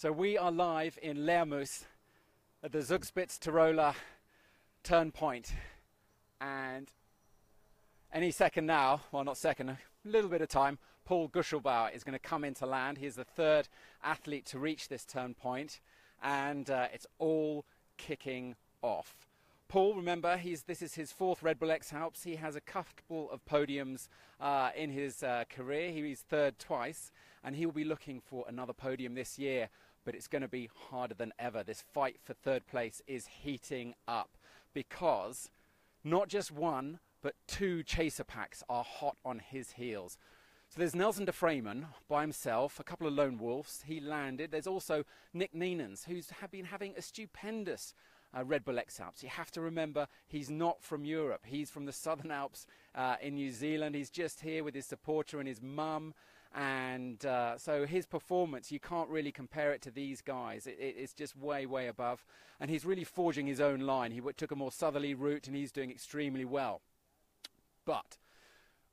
So we are live in Lermoos at the Zugspitze-Tiroler Turnpoint, and any second now, well not second, a little bit of time, Paul Guschlbauer is going to come into land. He is the third athlete to reach this turnpoint, and it's all kicking off. Paul, remember, this is his fourth Red Bull X-Alps. He has a couple of podiums in his career. He's third twice, and he will be looking for another podium this year, but it's going to be harder than ever. This fight for third place is heating up because not just one, but two chaser packs are hot on his heels. So there's Nelson de Freeman by himself, a couple of lone wolves. He landed. There's also Nick Neenans, who's been having a stupendous Red Bull X-Alps. You have to remember, he's not from Europe. He's from the Southern Alps in New Zealand. He's just here with his supporter and his mum. And so his performance, you can't really compare it to these guys. It's just way, way above. And he's really forging his own line. He took a more southerly route, and he's doing extremely well. But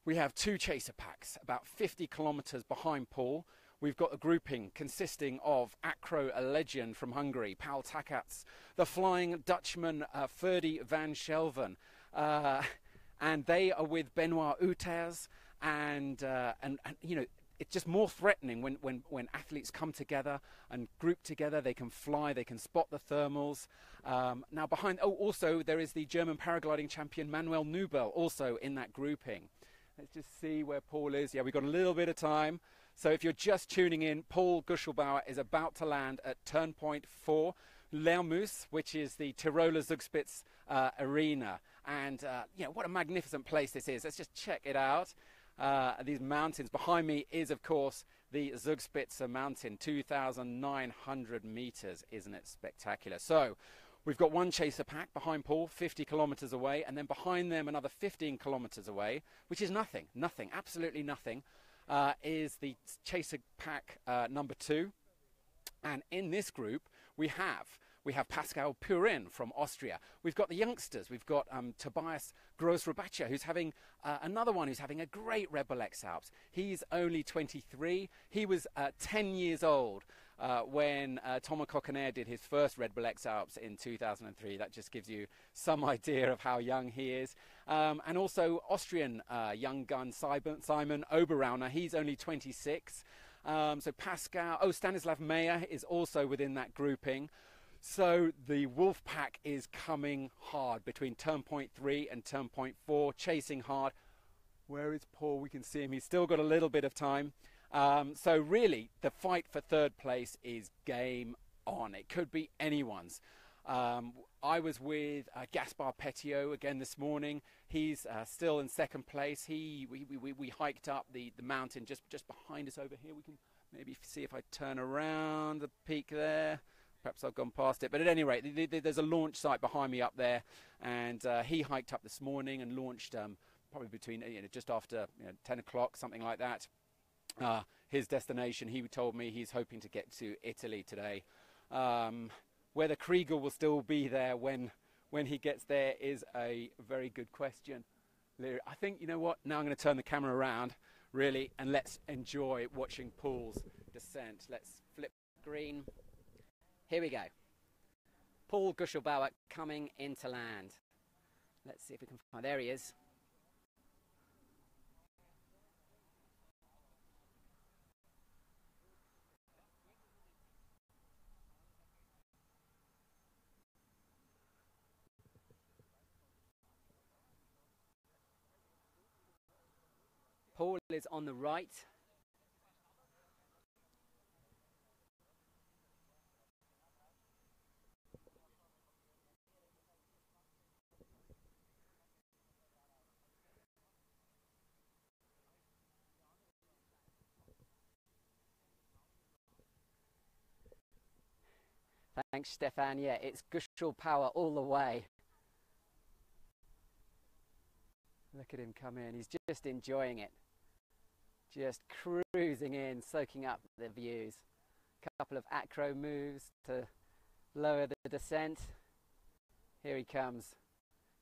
we have two chaser packs, about 50 kilometers behind Paul. We've got a grouping consisting of Acro, a legend from Hungary, Paul Takats, the Flying Dutchman, Ferdy van Schelven, and they are with Benoit Uters, and you know, it's just more threatening when athletes come together and group together. They can fly, they can spot the thermals. Now behind, also there is the German paragliding champion Manuel Nubel also in that grouping. Let's just see where Paul is. Yeah, we've got a little bit of time. So if you're just tuning in, Paul Guschlbauer is about to land at Turnpoint 4, Lermoos, which is the Tiroler Zugspitze arena. And you know, what a magnificent place this is. Let's just check it out. These mountains. Behind me is, of course, the Zugspitze mountain, 2,900 meters. Isn't it spectacular? So we've got one chaser pack behind Paul, 50 kilometers away, and then behind them another 15 kilometers away, which is nothing, absolutely nothing, is the chaser pack number 2. And in this group, we have Pascal Purin from Austria. We've got the youngsters. We've got Tobias Gross-Rabacha, who's having another one who's having a great Red Bull X-Alps. He's only 23. He was 10 years old when Thomas Coquinaire did his first Red Bull X-Alps in 2003. That just gives you some idea of how young he is. And also Austrian young gun Simon Oberrauner. He's only 26. So Pascal, Stanislav Meyer is also within that grouping. So the wolf pack is coming hard between Turnpoint 3 and Turnpoint 4, chasing hard. Where is Paul? We can see him. He's still got a little bit of time. So really, the fight for third place is game on. It could be anyone's. I was with Gaspard Petiot again this morning. He's still in second place. We hiked up the mountain just behind us over here. We can maybe see if I turn around the peak there. Perhaps I've gone past it. But at any rate, there's a launch site behind me up there. And he hiked up this morning and launched probably between, just after 10 o'clock, something like that. His destination, he told me he's hoping to get to Italy today. Whether Chrigel will still be there when he gets there is a very good question. I think, you know what, now I'm going to turn the camera around, really, and let's enjoy watching Paul's descent. Let's flip green. Here we go. Paul Guschlbauer coming into land. Let's see if we can find, there he is. Paul is on the right. Thanks, Stefan. Yeah, it's Guschlbauer all the way. Look at him come in. He's just enjoying it. Just cruising in, soaking up the views. A couple of acro moves to lower the descent. Here he comes.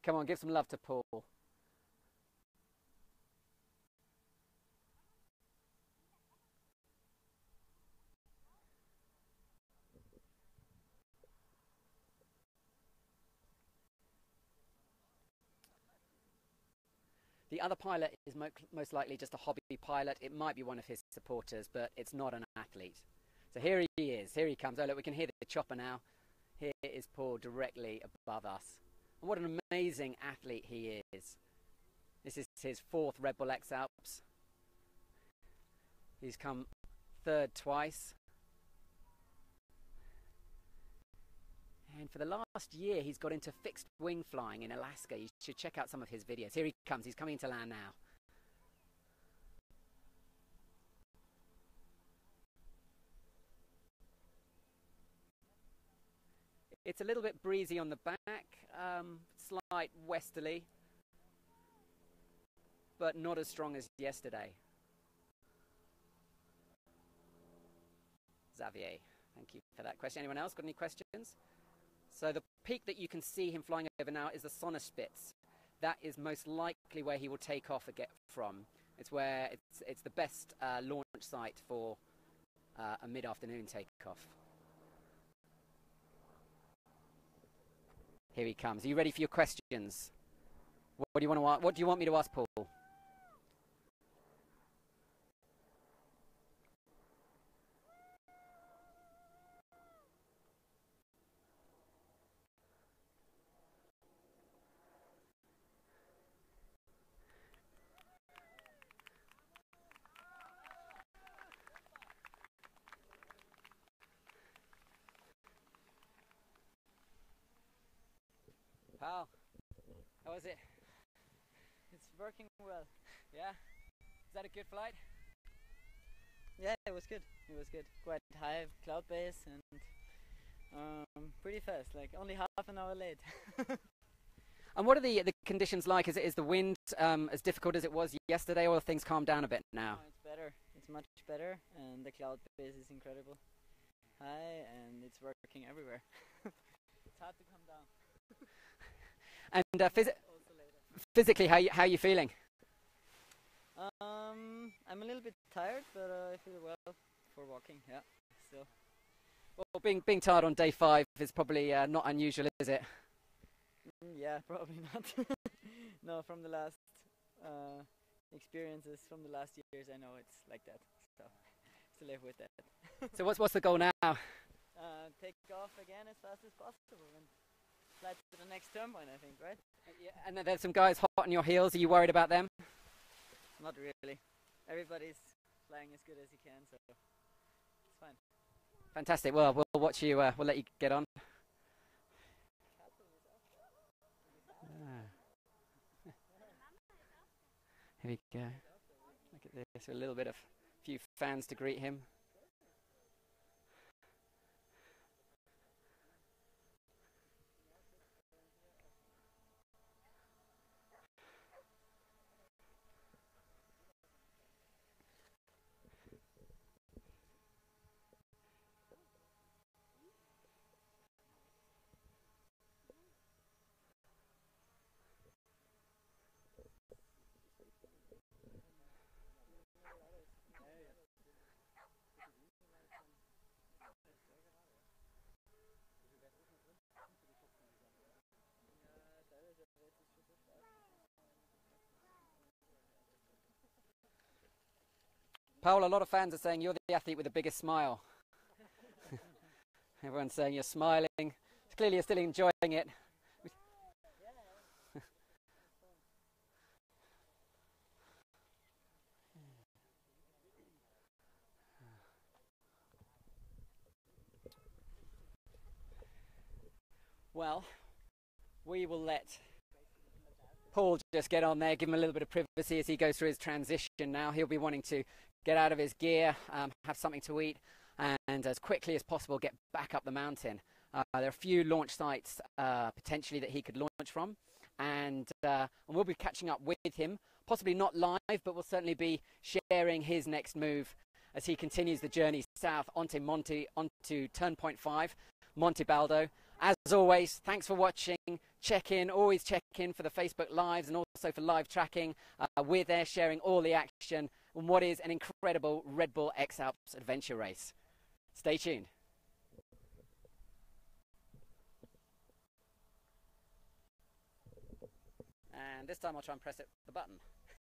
Come on, give some love to Paul. The other pilot is most likely just a hobby pilot. It might be one of his supporters, but it's not an athlete. So here he is. Here he comes. Oh, look, we can hear the chopper now. Here is Paul directly above us. And what an amazing athlete he is. This is his 4th Red Bull X-Alps. He's come 3rd twice. And for the last year, he's got into fixed wing flying in Alaska. You should check out some of his videos. Here he comes. He's coming into land now. It's a little bit breezy on the back, slight westerly, but not as strong as yesterday. Xavier, thank you for that question. Anyone else got any questions? So the peak that you can see him flying over now is the Sonnenspitze. That is most likely where he will take off again from. It's where it's the best launch site for a mid-afternoon takeoff. Here he comes. Are you ready for your questions? What do you want to ask? What do you want me to ask Paul? Paul, how was it? It's working well. Yeah? Is that a good flight? Yeah, it was good. It was good. Quite high cloud base and pretty fast, like only half an hour late. And what are the conditions like? Is the wind as difficult as it was yesterday, or have things calmed down a bit now? No, it's better. It's much better, and the cloud base is incredible. High, and it's working everywhere. It's hard to come down. And physically, how are you feeling? I'm a little bit tired, but I feel well for walking. Yeah, still. Well, being tired on day 5 is probably not unusual, is it? Yeah, probably not. No, from the last experiences from the last years, I know it's like that. So, to live with that. So what's the goal now? Take off again as fast as possible and fly to the next Turnpoint, I think, right? Yeah, and then there's some guys hot on your heels. Are you worried about them? Not really. Everybody's flying as good as he can, so it's fine. Fantastic. Well, we'll watch you. We'll let you get on. Here we go. Look at this. A little bit of few fans to greet him. Paul, a lot of fans are saying you're the athlete with the biggest smile. Everyone's saying you're smiling. Clearly you're still enjoying it. Well, we will let Paul just get on there, give him a little bit of privacy as he goes through his transition now. He'll be wanting to get out of his gear, have something to eat, and as quickly as possible get back up the mountain. There are a few launch sites potentially that he could launch from, and we'll be catching up with him, possibly not live, but we'll certainly be sharing his next move as he continues the journey south onto Turnpoint 5, Monte Baldo. As always, thanks for watching. Always check in for the Facebook Lives and also for live tracking. We're there sharing all the action on what is an incredible Red Bull X-Alps adventure race. Stay tuned. And this time I'll try and press the button.